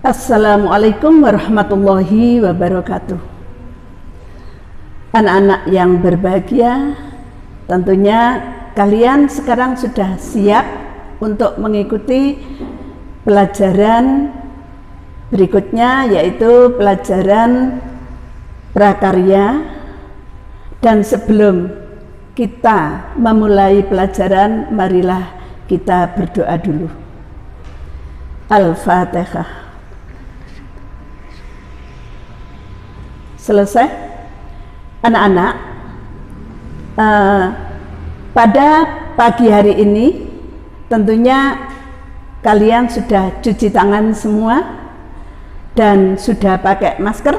Assalamualaikum warahmatullahi wabarakatuh. Anak-anak yang berbahagia, tentunya kalian sekarang sudah siap untuk mengikuti pelajaran berikutnya, yaitu pelajaran prakarya. Dan sebelum kita memulai pelajaran, marilah kita berdoa dulu. Al-Fatihah. Selesai? Anak-anak, pada pagi hari ini tentunya kalian sudah cuci tangan semua dan sudah pakai masker.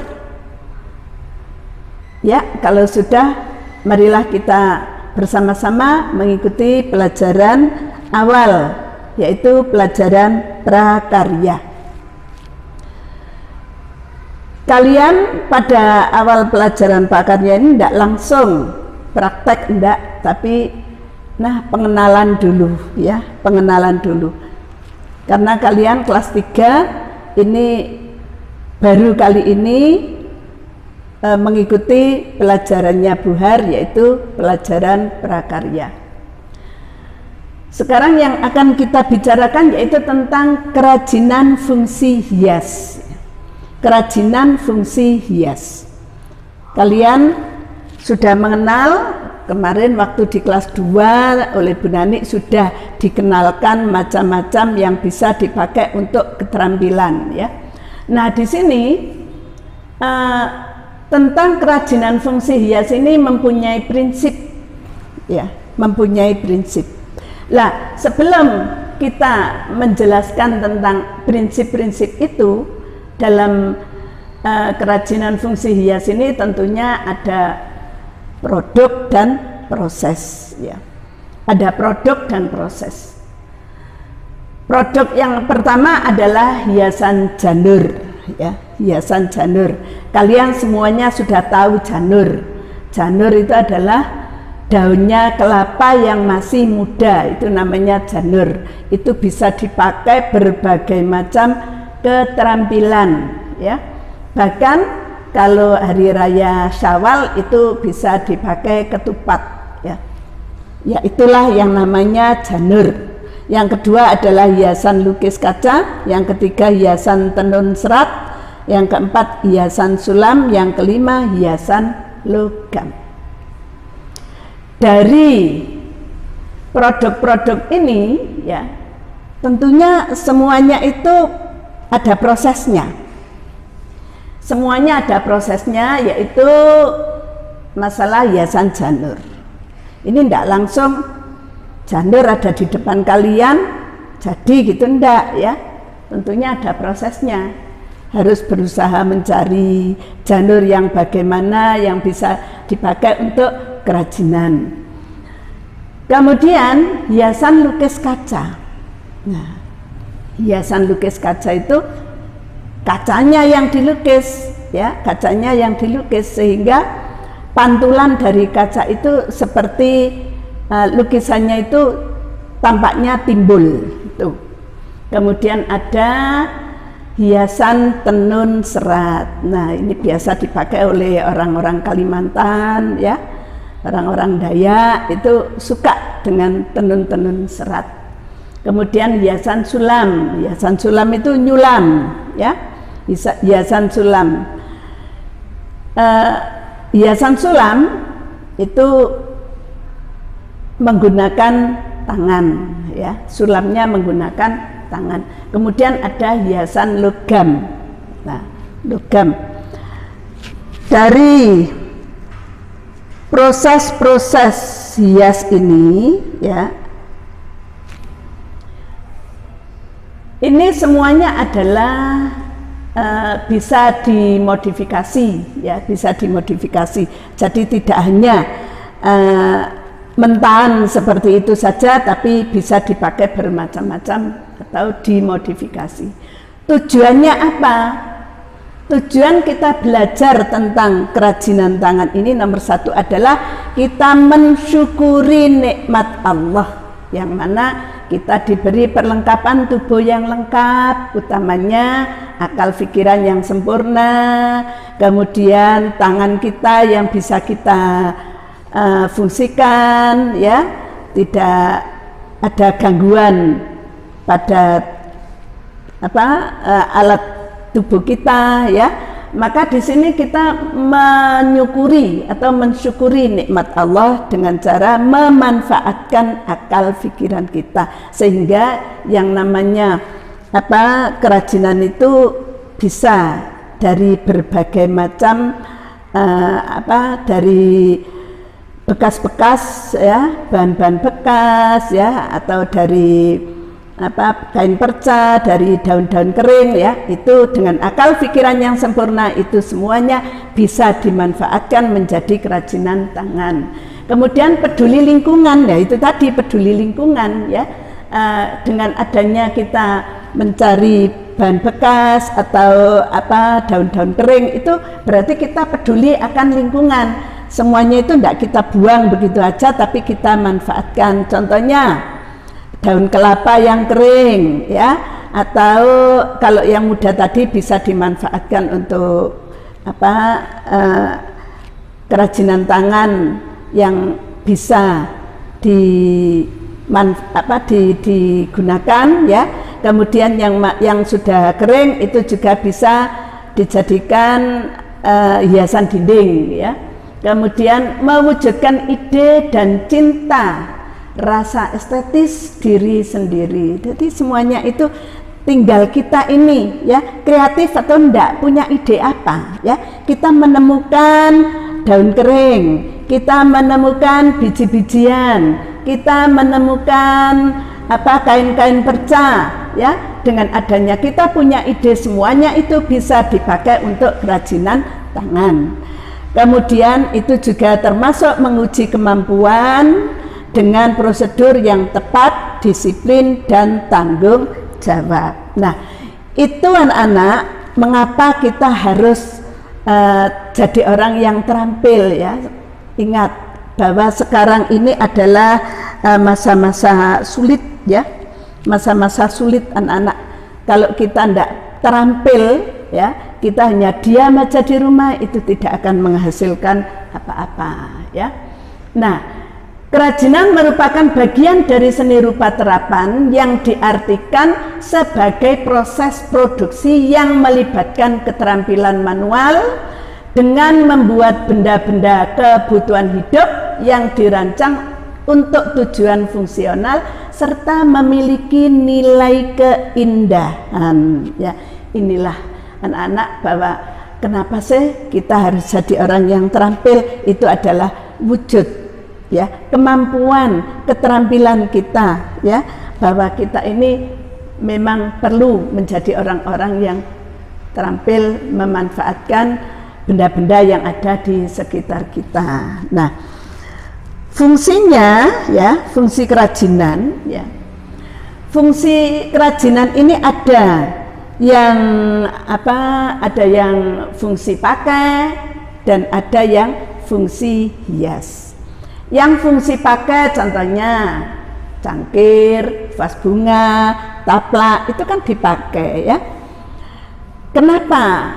Ya, kalau sudah, marilah kita bersama-sama mengikuti pelajaran awal, yaitu pelajaran prakarya. Kalian pada awal pelajaran prakarya ini tidak langsung praktek, enggak, tapi pengenalan dulu ya, pengenalan dulu. Karena kalian kelas 3 ini baru kali ini mengikuti pelajarannya Bu Har, yaitu pelajaran prakarya. Sekarang yang akan kita bicarakan yaitu tentang kerajinan fungsi hias. Kerajinan fungsi hias. Kalian sudah mengenal, kemarin waktu di kelas 2 oleh Bu Nani sudah dikenalkan macam-macam yang bisa dipakai untuk keterampilan ya. Nah, di sini tentang kerajinan fungsi hias ini mempunyai prinsip ya, mempunyai prinsip. Lah, sebelum kita menjelaskan tentang prinsip-prinsip itu, dalam kerajinan fungsi hias ini tentunya ada produk dan proses ya. Ada produk dan proses. Produk yang pertama adalah hiasan janur ya, hiasan janur. Kalian semuanya sudah tahu janur. Janur itu adalah daunnya kelapa yang masih muda, itu namanya janur. Itu bisa dipakai berbagai macam keterampilan ya. Bahkan kalau hari raya Syawal itu bisa dipakai ketupat ya. Ya, itulah yang namanya janur. Yang kedua adalah hiasan lukis kaca, yang ketiga hiasan tenun serat, yang keempat hiasan sulam, yang kelima hiasan logam. Dari produk-produk ini ya, tentunya semuanya itu ada prosesnya. Semuanya ada prosesnya, yaitu masalah hiasan janur. Ini tidak langsung janur ada di depan kalian jadi gitu, enggak ya. Tentunya ada prosesnya. Harus berusaha mencari janur yang bagaimana yang bisa dipakai untuk kerajinan. Kemudian hiasan lukis kaca. Nah, hiasan lukis kaca itu kacanya yang dilukis ya, kacanya yang dilukis sehingga pantulan dari kaca itu seperti lukisannya itu tampaknya timbul itu. Kemudian ada hiasan tenun serat. Nah, ini biasa dipakai oleh orang-orang Kalimantan ya, orang-orang Dayak itu suka dengan tenun-tenun serat. Kemudian hiasan sulam. Hiasan sulam itu nyulam ya, hiasan sulam. Hiasan sulam itu menggunakan tangan ya, sulamnya menggunakan tangan. Kemudian ada hiasan logam. Nah, logam. Dari proses-proses hias ini ya, ini semuanya adalah bisa dimodifikasi ya, bisa dimodifikasi. Jadi tidak hanya mentahan seperti itu saja, tapi bisa dipakai bermacam-macam atau dimodifikasi. Tujuannya apa? Tujuan kita belajar tentang kerajinan tangan ini nomor satu adalah kita mensyukuri nikmat Allah, yang mana kita diberi perlengkapan tubuh yang lengkap, utamanya akal pikiran yang sempurna, kemudian tangan kita yang bisa kita fungsikan, ya, tidak ada gangguan pada alat tubuh kita, ya. Maka di sini kita menyukuri atau mensyukuri nikmat Allah dengan cara memanfaatkan akal pikiran kita, sehingga yang namanya kerajinan itu bisa dari berbagai macam dari bekas-bekas, ya, bahan-bahan bekas, ya, atau dari kain perca, dari daun-daun kering, ya, itu dengan akal pikiran yang sempurna itu semuanya bisa dimanfaatkan menjadi kerajinan tangan. Kemudian peduli lingkungan, ya, itu tadi peduli lingkungan, ya, dengan adanya kita mencari bahan bekas atau daun-daun kering, itu berarti kita peduli akan lingkungan. Semuanya itu tidak kita buang begitu aja, tapi kita manfaatkan. Contohnya daun kelapa yang kering, ya, atau kalau yang muda tadi bisa dimanfaatkan untuk kerajinan tangan yang bisa digunakan, ya. Kemudian yang sudah kering itu juga bisa dijadikan hiasan dinding, ya. Kemudian mewujudkan ide dan cinta, rasa estetis diri sendiri. Jadi semuanya itu tinggal kita ini, ya, kreatif atau enggak, punya ide apa, ya. Kita menemukan daun kering, kita menemukan biji-bijian, kita menemukan kain-kain perca, ya. Dengan adanya kita punya ide, semuanya itu bisa dipakai untuk kerajinan tangan. Kemudian itu juga termasuk menguji kemampuan dengan prosedur yang tepat, disiplin, dan tanggung jawab. Nah, itu anak-anak, mengapa kita harus jadi orang yang terampil, ya. Ingat bahwa sekarang ini adalah masa-masa sulit, ya, masa-masa sulit anak-anak. Kalau kita tidak terampil, ya, kita hanya diam aja di rumah, itu tidak akan menghasilkan apa-apa, ya. Nah, kerajinan merupakan bagian dari seni rupa terapan yang diartikan sebagai proses produksi yang melibatkan keterampilan manual dengan membuat benda-benda kebutuhan hidup yang dirancang untuk tujuan fungsional serta memiliki nilai keindahan, ya. Inilah anak-anak bahwa kenapa sih kita harus jadi orang yang terampil, itu adalah wujud, ya, kemampuan, keterampilan kita, ya, bahwa kita ini memang perlu menjadi orang-orang yang terampil memanfaatkan benda-benda yang ada di sekitar kita. Nah, fungsinya, ya, fungsi kerajinan, ya, fungsi kerajinan ini ada yang ada yang fungsi pakai dan ada yang fungsi hias. Yang fungsi pakai contohnya cangkir, vas bunga, taplak, itu kan dipakai, ya. Kenapa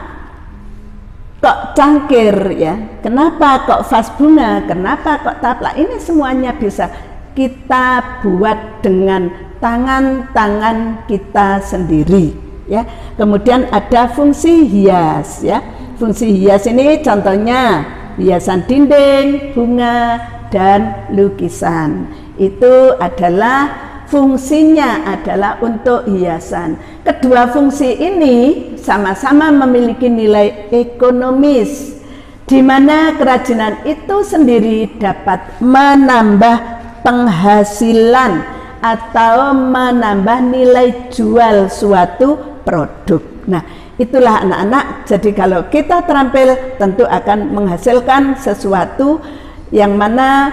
kok cangkir, ya? Kenapa kok vas bunga? Kenapa kok taplak? Ini semuanya bisa kita buat dengan tangan-tangan kita sendiri, ya. Kemudian ada fungsi hias, ya. Fungsi hias ini contohnya hiasan dinding, bunga, dan lukisan. Itu adalah fungsinya adalah untuk hiasan. Kedua fungsi ini sama-sama memiliki nilai ekonomis, di mana kerajinan itu sendiri dapat menambah penghasilan atau menambah nilai jual suatu produk. Nah, itulah anak-anak. Jadi kalau kita terampil tentu akan menghasilkan sesuatu yang mana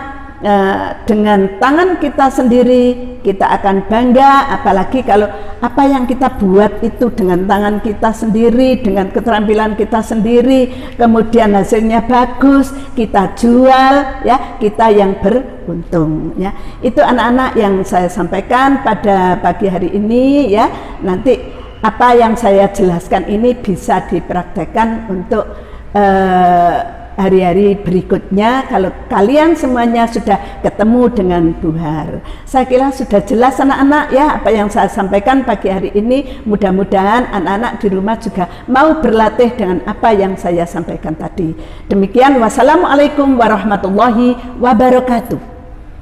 dengan tangan kita sendiri, kita akan bangga, apalagi kalau apa yang kita buat itu dengan tangan kita sendiri, dengan keterampilan kita sendiri, kemudian hasilnya bagus, kita jual, ya, kita yang beruntung, ya. Itu anak-anak yang saya sampaikan pada pagi hari ini, ya. Nanti apa yang saya jelaskan ini bisa dipraktekkan untuk hari-hari berikutnya kalau kalian semuanya sudah ketemu dengan Bu Har. Saya kira sudah jelas anak-anak, ya, apa yang saya sampaikan pagi hari ini. Mudah-mudahan anak-anak di rumah juga mau berlatih dengan apa yang saya sampaikan tadi. Demikian, wassalamualaikum warahmatullahi wabarakatuh.